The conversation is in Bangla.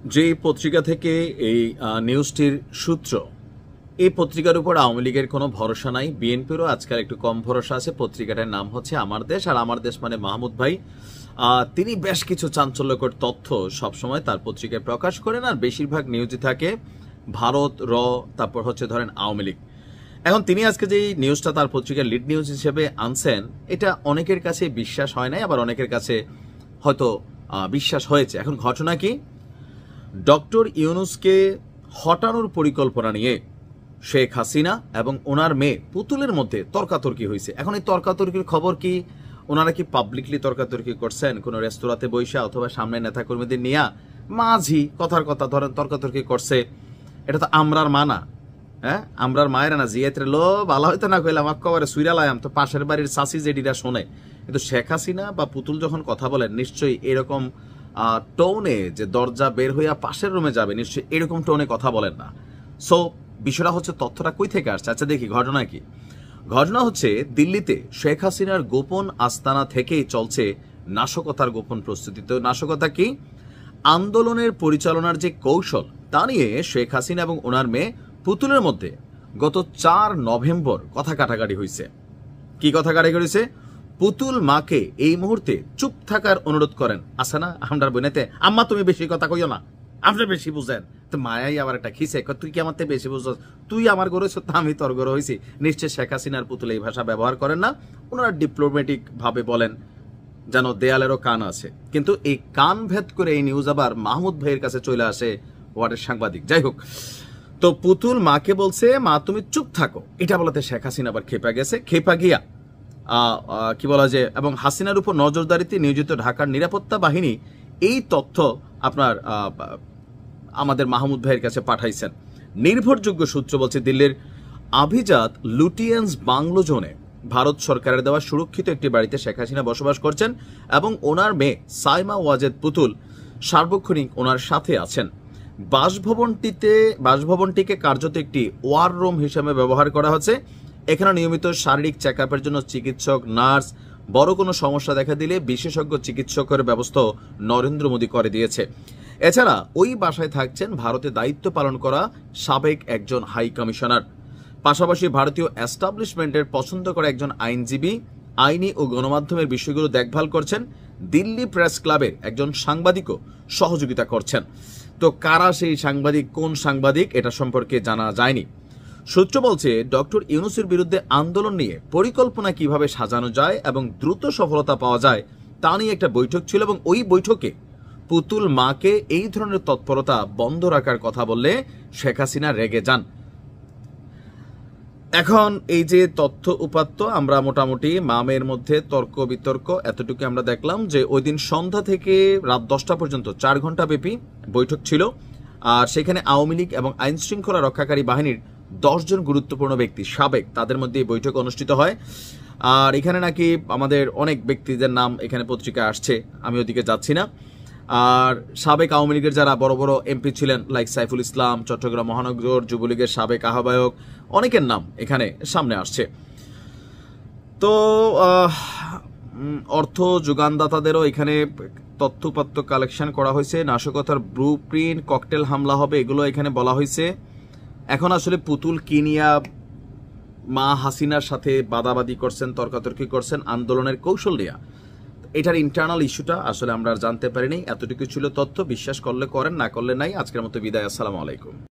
যে পত্রিকা থেকে এই নিউজটির সূত্র, এই পত্রিকার উপর আওয়ামী লীগের কোনো ভরসা নাই, বিএনপিরও আজকাল একটু কম ভরসা আছে। পত্রিকাটার নাম হচ্ছে আমার দেশ, আর আমার দেশ মানে মাহমুদ ভাই। তিনি বেশ কিছু চাঞ্চল্যকর তথ্য সবসময় তার পত্রিকায় প্রকাশ করেন, আর বেশিরভাগ নিউজই থাকে ভারত, তারপর হচ্ছে ধরেন আওয়ামী লীগ। এখন তিনি আজকে যে নিউজটা তার পত্রিকার লিড নিউজ হিসেবে আনছেন, এটা অনেকের কাছে বিশ্বাস হয় নাই, আবার অনেকের কাছে হয়তো বিশ্বাস হয়েছে। এখন ঘটনা কি, ডক্টর ইউনূসকে হটানোর পরিকল্পনা নিয়ে শেখ হাসিনা এবং ওনার মেয়ে পুতুলের মধ্যে তর্কাতর্কি হয়েছে। এখন এই তর্কাতর্কির খবর কি, ওনারা কি পাবলিকলি তর্কাতর্কি করছেন কোনো রেস্তোরাঁতে বৈশা, অথবা সামনে নেতাকর্মীদের নিয়ে মাঝি কথার কথা ধরেন তর্কাতর্কি করছে? এটা তো আমরার মা না, হ্যাঁ আমরার মায়েরা না, জিয়াত্রে লো ভালো হইতে না কইলাম একেবারে সুইরালাম তো পাশের বাড়ির চাষি জেডিরা শোনে। কিন্তু শেখ হাসিনা বা পুতুল যখন কথা বলেন, নিশ্চয়ই এরকম টোনে যে দরজা বের হইয়া পাশের রুমে যাবে, নিশ্চয়ই এরকম টোনে কথা বলেন না। সো বিষয়টা হচ্ছে তথ্যটা কই থেকে আসছে। আচ্ছা দেখি ঘটনা কি। ঘটনা হচ্ছে দিল্লিতে শেখ হাসিনার গোপন আস্তানা থেকেই চলছে নাশকতার গোপন প্রস্তুতি। তো নাশকতা কি, আন্দোলনের পরিচালনার যে কৌশল তা নিয়ে শেখ হাসিনা এবং ওনার মেয়ে পুতুলের মধ্যে গত 4 নভেম্বর কথা কাটাকাটি হয়েছে। কি কথা কাটাকাটি হয়েছে? পুতুল মাকে এই মুহূর্তে চুপ থাকার অনুরোধ করেন। আসে না আমরা বোনেতে, আম্মা তুমি বেশি কথা কইও না, আপনি বেশি বুঝেন। তো মায়াই আবার একটা খিসে, তুই কি আমার বেশি বুঝছ, তুই আমার গড়ে হইছ তা আমি তোর গড়ে হয়েছি। নিশ্চয় শেখ হাসিনার পুতুল এই ভাষা ব্যবহার করেন না, ওনারা ডিপ্লোম্যাটিক ভাবে বলেন যেন দেয়ালেরও কান আছে। কিন্তু এই কান ভেদ করে এই নিউজ আবার মাহমুদ ভাইয়ের কাছে চলে আসে, ওয়ার্ডের সাংবাদিক। যাই হোক, তো পুতুল মাকে বলছে মা তুমি চুপ থাকো, এটা বলাতে শেখ হাসিনা আবার খেপা গেছে। খেপা গিয়া কি বলা যায়, এবং হাসিনার উপর নজরদারিতে নিয়োজিত ঢাকার নিরাপত্তা বাহিনী এই তথ্য আপনার আমাদের মাহমুদ ভাইয়ের কাছে পাঠাইছেন। নির্ভরযোগ্য সূত্র বলছে দিল্লির আভিজাত লুটিয়েন্স বাংলো জোনে ভারত সরকারের দেওয়া সুরক্ষিত একটি বাড়িতে শেখ হাসিনা বসবাস করছেন এবং ওনার মেয়ে সাইমা ওয়াজেদ পুতুল সার্বক্ষণিক ওনার সাথে আছেন। বাসভবনটিকে কার্যত একটি ওয়ার রুম হিসেবে ব্যবহার করা হচ্ছে। এখানে নিয়মিত শারীরিক চেক আপের জন্য চিকিৎসক, নার্স, বড় কোনো সমস্যা দেখা দিলে বিশেষজ্ঞ চিকিৎসকের ব্যবস্থা নরেন্দ্র মোদী করে দিয়েছে। এছাড়া ওই বাসায় থাকছেন ভারতে দায়িত্ব পালন করা সাবেক একজন হাই কমিশনার, পাশাপাশি ভারতীয় এস্টাবলিশমেন্টের পছন্দ করা একজন আইনজীবী, আইনি ও গণমাধ্যমের বিষয়গুলো দেখভাল করছেন। দিল্লি প্রেস ক্লাবের একজন সাংবাদিকও সহযোগিতা করছেন। তো কারা সেই সাংবাদিক, কোন সাংবাদিক, এটা সম্পর্কে জানা যায়নি। সূত্র বলছে ডক্টর ইউনূসের বিরুদ্ধে আন্দোলন নিয়ে পরিকল্পনা কিভাবে সাজানো যায় এবং দ্রুত সফলতা পাওয়া যায় তা নিয়ে একটা বৈঠক ছিল, এবং ওই বৈঠকে পুতুল মাকে এই ধরনের তৎপরতা বন্ধ রাখার কথা বললে শেখ হাসিনা রেগে যান। এখন এই যে তথ্য উপাত্ত, আমরা মোটামুটি মামের মধ্যে তর্ক বিতর্ক এতটুকু আমরা দেখলাম যে ওই দিন সন্ধ্যা থেকে রাত 10টা পর্যন্ত 4 ঘন্টা ব্যাপী বৈঠক ছিল, আর সেখানে আওয়ামী লীগ এবং আইন শৃঙ্খলা রক্ষাকারী বাহিনীর 10 জন গুরুত্বপূর্ণ ব্যক্তি সাবেক, তাদের মধ্যে এই বৈঠক অনুষ্ঠিত হয়। আর এখানে নাকি আমাদের অনেক ব্যক্তিদের নাম এখানে পত্রিকায় আসছে, আমি ওদিকে যাচ্ছি না। আর সাবেক আওয়ামী লীগের যারা বড় বড় এমপি ছিলেন, লাইক সাইফুল ইসলাম, চট্টগ্রাম মহানগর যুবলীগের সাবেক আহ্বায়ক, অনেকের নাম এখানে সামনে আসছে। তো অর্থ যোগানদাতাদেরও এখানে তথ্যপত্র কালেকশন করা হয়েছে। নাশকতার ব্লু প্রিন্ট, ককটেল হামলা হবে, এগুলো এখানে বলা হয়েছে। এখন আসলে পুতুল কিনিয়া মা হাসিনার সাথে বাদাবাদি করছেন, তর্কাতর্কি করছেন আন্দোলনের কৌশল নিয়ে, এটার ইন্টারনাল ইস্যুটা আসলে আমরা জানতে পারিনি। এতটুকু ছিল তথ্য, বিশ্বাস করলে করেন, না করলে নাই। আজকের মতো বিদায়, আসসালামু আলাইকুম।